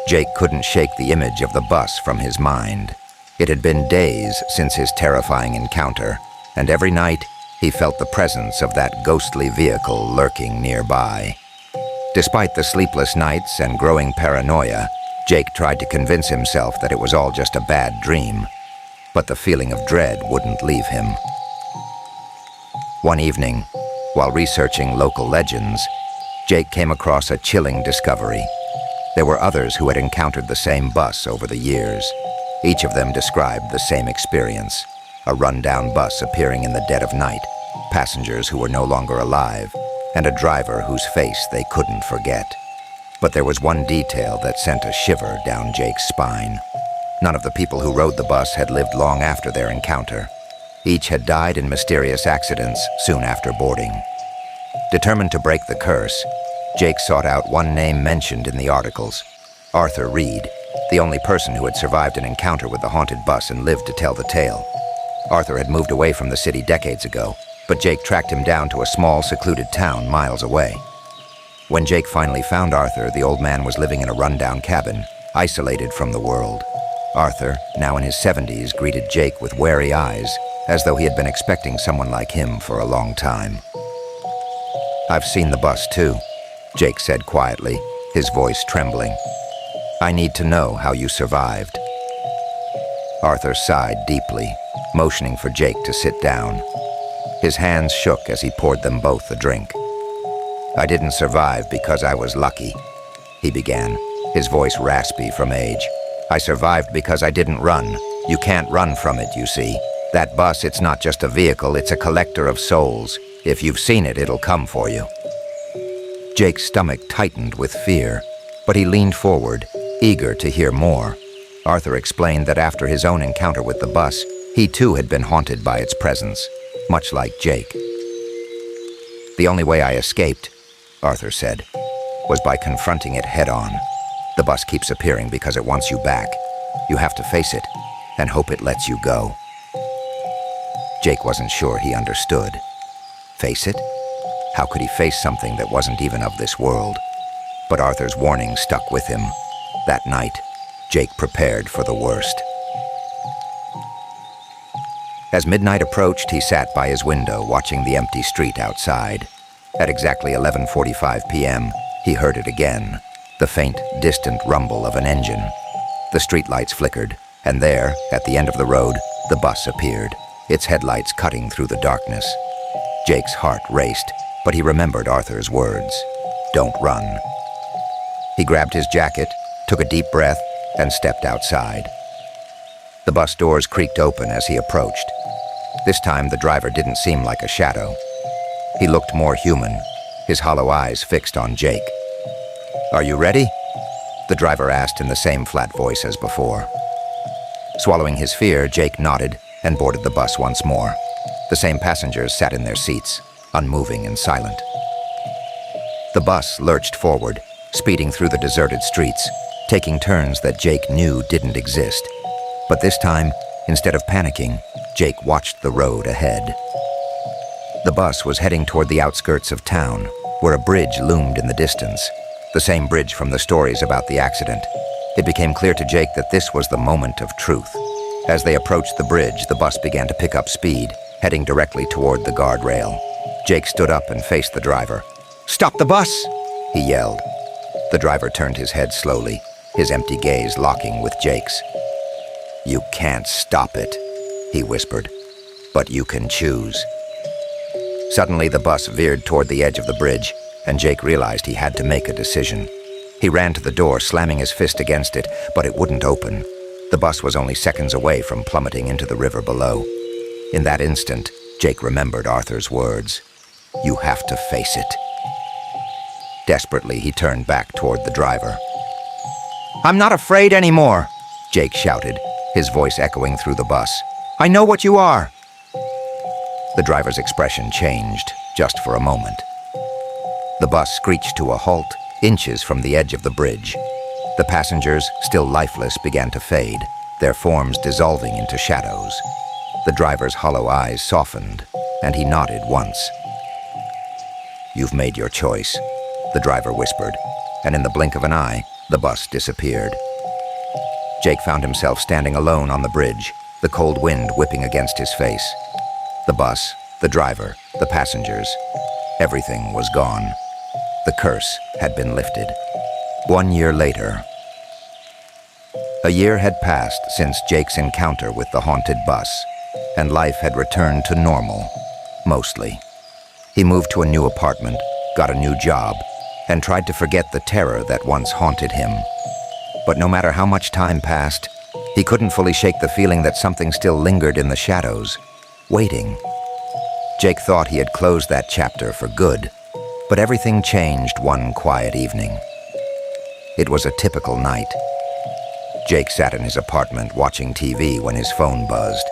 Jake couldn't shake the image of the bus from his mind. It had been days since his terrifying encounter, and every night he felt the presence of that ghostly vehicle lurking nearby. Despite the sleepless nights and growing paranoia, Jake tried to convince himself that it was all just a bad dream, but the feeling of dread wouldn't leave him. One evening, while researching local legends, Jake came across a chilling discovery. There were others who had encountered the same bus over the years. Each of them described the same experience: a rundown bus appearing in the dead of night, passengers who were no longer alive, and a driver whose face they couldn't forget. But there was one detail that sent a shiver down Jake's spine. None of the people who rode the bus had lived long after their encounter. Each had died in mysterious accidents soon after boarding. Determined to break the curse, Jake sought out one name mentioned in the articles: Arthur Reed, the only person who had survived an encounter with the haunted bus and lived to tell the tale. Arthur had moved away from the city decades ago, but Jake tracked him down to a small, secluded town miles away. When Jake finally found Arthur, the old man was living in a rundown cabin, isolated from the world. Arthur, now in his 70s, greeted Jake with wary eyes, as though he had been expecting someone like him for a long time. "I've seen the bus too," Jake said quietly, his voice trembling. "I need to know how you survived." Arthur sighed deeply, motioning for Jake to sit down. His hands shook as he poured them both a drink. "I didn't survive because I was lucky," he began, his voice raspy from age. "I survived because I didn't run. You can't run from it, you see. That bus, it's not just a vehicle, it's a collector of souls. If you've seen it, it'll come for you." Jake's stomach tightened with fear, but he leaned forward, eager to hear more. Arthur explained that after his own encounter with the bus, he too had been haunted by its presence, much like Jake. "The only way I escaped," Arthur said, "was by confronting it head-on. The bus keeps appearing because it wants you back. You have to face it and hope it lets you go." Jake wasn't sure he understood. Face it? How could he face something that wasn't even of this world? But Arthur's warning stuck with him. That night, Jake prepared for the worst. As midnight approached, he sat by his window, watching the empty street outside. At exactly 11:45 p.m., he heard it again, the faint, distant rumble of an engine. The streetlights flickered, and there, at the end of the road, the bus appeared, its headlights cutting through the darkness. Jake's heart raced, but he remembered Arthur's words: "Don't run." He grabbed his jacket, took a deep breath, and stepped outside. The bus doors creaked open as he approached. This time, the driver didn't seem like a shadow. He looked more human, his hollow eyes fixed on Jake. "Are you ready?" the driver asked in the same flat voice as before. Swallowing his fear, Jake nodded and boarded the bus once more. The same passengers sat in their seats, unmoving and silent. The bus lurched forward, speeding through the deserted streets, taking turns that Jake knew didn't exist. But this time, instead of panicking, Jake watched the road ahead. The bus was heading toward the outskirts of town, where a bridge loomed in the distance, the same bridge from the stories about the accident. It became clear to Jake that this was the moment of truth. As they approached the bridge, the bus began to pick up speed, heading directly toward the guardrail. Jake stood up and faced the driver. "Stop the bus!" he yelled. The driver turned his head slowly, his empty gaze locking with Jake's. "You can't stop it," he whispered, "but you can choose." Suddenly, the bus veered toward the edge of the bridge, and Jake realized he had to make a decision. He ran to the door, slamming his fist against it, but it wouldn't open. The bus was only seconds away from plummeting into the river below. In that instant, Jake remembered Arthur's words: "You have to face it." Desperately, he turned back toward the driver. "I'm not afraid anymore," Jake shouted, his voice echoing through the bus. "I know what you are." The driver's expression changed, just for a moment. The bus screeched to a halt, inches from the edge of the bridge. The passengers, still lifeless, began to fade, their forms dissolving into shadows. The driver's hollow eyes softened, and he nodded once. "You've made your choice," the driver whispered, and in the blink of an eye, The bus disappeared. Jake found himself standing alone on the bridge, the cold wind whipping against his face. The bus, the driver, the passengers, everything was gone. The curse had been lifted. 1 year later. A year had passed since Jake's encounter with the haunted bus, and life had returned to normal, mostly. He moved to a new apartment, got a new job, and tried to forget the terror that once haunted him. But no matter how much time passed, he couldn't fully shake the feeling that something still lingered in the shadows, waiting. Jake thought he had closed that chapter for good, but everything changed one quiet evening. It was a typical night. Jake sat in his apartment watching TV when his phone buzzed.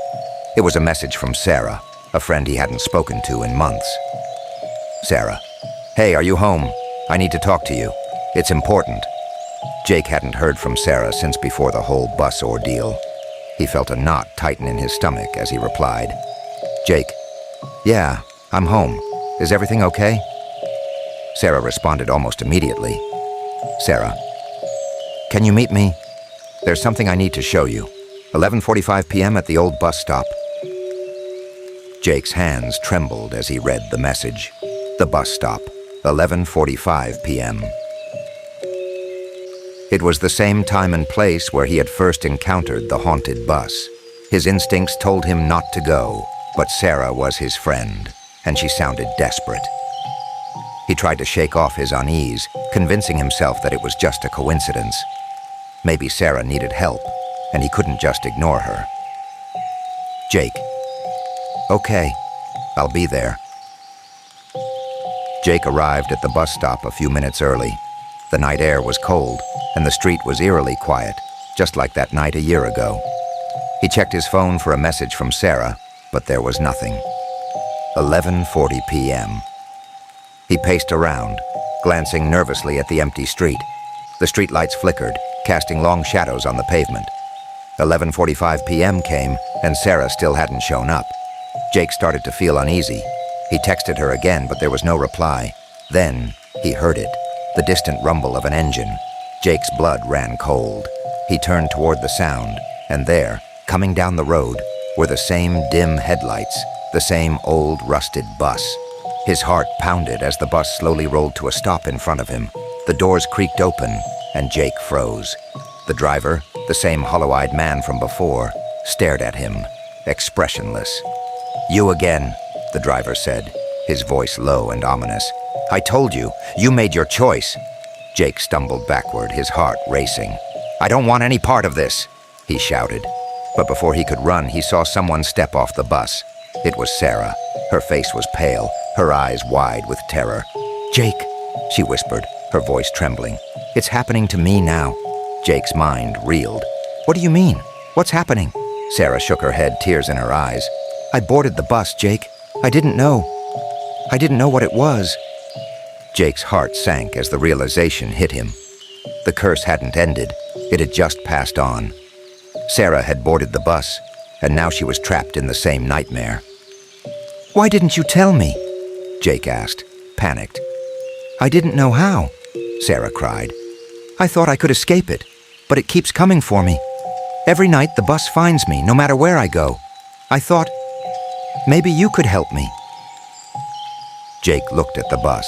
It was a message from Sarah, a friend he hadn't spoken to in months. Sarah, "Hey, are you home? I need to talk to you. It's important." Jake hadn't heard from Sarah since before the whole bus ordeal. He felt a knot tighten in his stomach as he replied. "Jake, yeah, I'm home. Is everything okay?" Sarah responded almost immediately. "Sarah, can you meet me? There's something I need to show you. 11:45 p.m. at the old bus stop." Jake's hands trembled as he read the message. The bus stop, 11:45 p.m. It was the same time and place where he had first encountered the haunted bus. His instincts told him not to go, but Sarah was his friend, and she sounded desperate. He tried to shake off his unease, convincing himself that it was just a coincidence. Maybe Sarah needed help, and he couldn't just ignore her. "Jake, okay, I'll be there." Jake arrived at the bus stop a few minutes early. The night air was cold, and the street was eerily quiet, just like that night a year ago. He checked his phone for a message from Sarah, but there was nothing. 11:40 p.m. He paced around, glancing nervously at the empty street. The streetlights flickered, casting long shadows on the pavement. 11:45 p.m. came, and Sarah still hadn't shown up. Jake started to feel uneasy. He texted her again, but there was no reply. Then he heard it, the distant rumble of an engine. Jake's blood ran cold. He turned toward the sound, and there, coming down the road, were the same dim headlights, the same old rusted bus. His heart pounded as the bus slowly rolled to a stop in front of him. The doors creaked open, and Jake froze. The driver, the same hollow-eyed man from before, stared at him, expressionless. "You again," the driver said, his voice low and ominous. "I told you, you made your choice." Jake stumbled backward, his heart racing. "I don't want any part of this," he shouted. But before he could run, he saw someone step off the bus. It was Sarah. Her face was pale, her eyes wide with terror. "Jake," she whispered, her voice trembling. "It's happening to me now." Jake's mind reeled. "What do you mean? What's happening?" Sarah shook her head, tears in her eyes. "I boarded the bus, Jake. I didn't know. I didn't know what it was." Jake's heart sank as the realization hit him. The curse hadn't ended. It had just passed on. Sarah had boarded the bus, and now she was trapped in the same nightmare. "Why didn't you tell me?" Jake asked, panicked. "I didn't know how," Sarah cried. "I thought I could escape it, but it keeps coming for me. Every night the bus finds me, no matter where I go. I thought, maybe you could help me." Jake looked at the bus,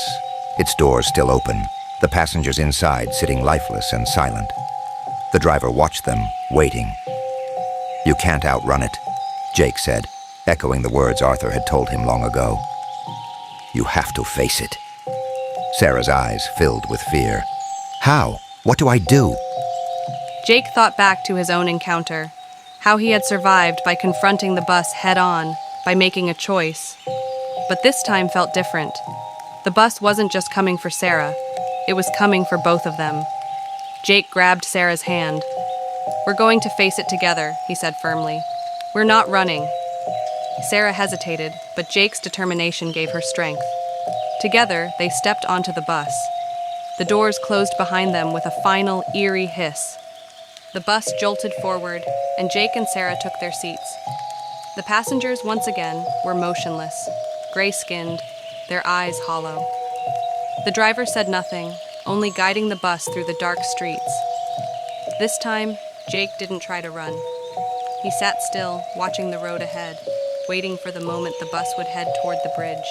its doors still open, the passengers inside sitting lifeless and silent. The driver watched them, waiting. "You can't outrun it," Jake said, echoing the words Arthur had told him long ago. "You have to face it." Sarah's eyes filled with fear. "How? What do I do?" Jake thought back to his own encounter, how he had survived by confronting the bus head-on, by making a choice. But this time felt different. The bus wasn't just coming for Sarah, it was coming for both of them. Jake grabbed Sarah's hand. "We're going to face it together," he said firmly. "We're not running." Sarah hesitated, but Jake's determination gave her strength. Together, they stepped onto the bus. The doors closed behind them with a final, eerie hiss. The bus jolted forward, and Jake and Sarah took their seats. The passengers, once again, were motionless, gray-skinned, their eyes hollow. The driver said nothing, only guiding the bus through the dark streets. This time, Jake didn't try to run. He sat still, watching the road ahead, waiting for the moment the bus would head toward the bridge.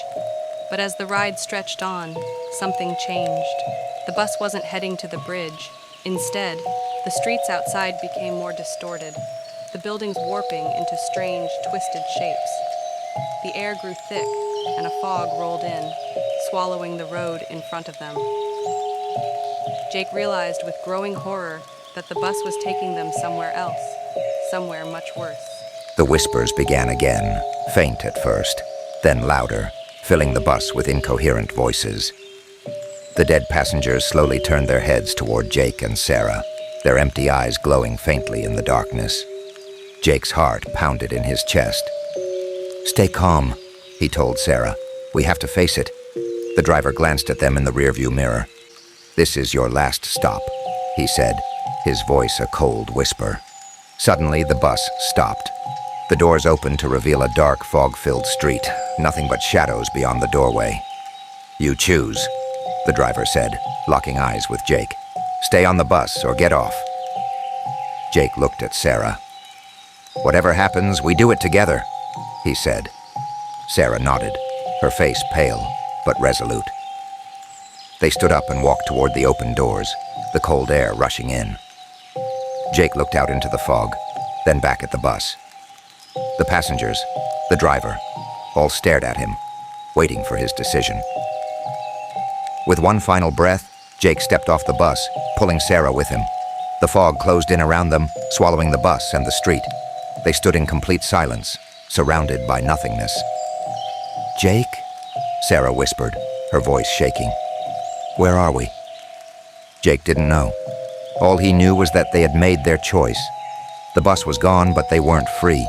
But as the ride stretched on, something changed. The bus wasn't heading to the bridge. Instead, the streets outside became more distorted, the buildings warping into strange, twisted shapes. The air grew thick, and a fog rolled in, swallowing the road in front of them. Jake realized with growing horror that the bus was taking them somewhere else, somewhere much worse. The whispers began again, faint at first, then louder, filling the bus with incoherent voices. The dead passengers slowly turned their heads toward Jake and Sarah, their empty eyes glowing faintly in the darkness. Jake's heart pounded in his chest. "Stay calm," he told Sarah. "We have to face it." The driver glanced at them in the rearview mirror. "This is your last stop," he said, his voice a cold whisper. Suddenly, the bus stopped. The doors opened to reveal a dark, fog-filled street, nothing but shadows beyond the doorway. "You choose," the driver said, locking eyes with Jake. "Stay on the bus or get off." Jake looked at Sarah. "Whatever happens, we do it together," he said. Sarah nodded, her face pale, but resolute. They stood up and walked toward the open doors, the cold air rushing in. Jake looked out into the fog, then back at the bus. The passengers, the driver, all stared at him, waiting for his decision. With one final breath, Jake stepped off the bus, pulling Sarah with him. The fog closed in around them, swallowing the bus and the street. They stood in complete silence, surrounded by nothingness. "Jake?" Sarah whispered, her voice shaking. "Where are we?" Jake didn't know. All he knew was that they had made their choice. The bus was gone, but they weren't free.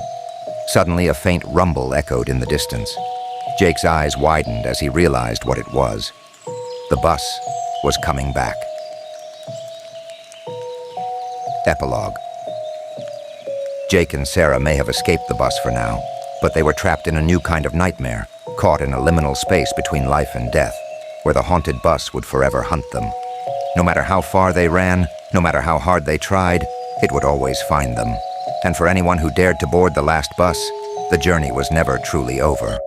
Suddenly, a faint rumble echoed in the distance. Jake's eyes widened as he realized what it was. The bus was coming back. Epilogue. Jake and Sarah may have escaped the bus for now, but they were trapped in a new kind of nightmare, caught in a liminal space between life and death, where the haunted bus would forever hunt them. No matter how far they ran, no matter how hard they tried, it would always find them. And for anyone who dared to board the last bus, the journey was never truly over.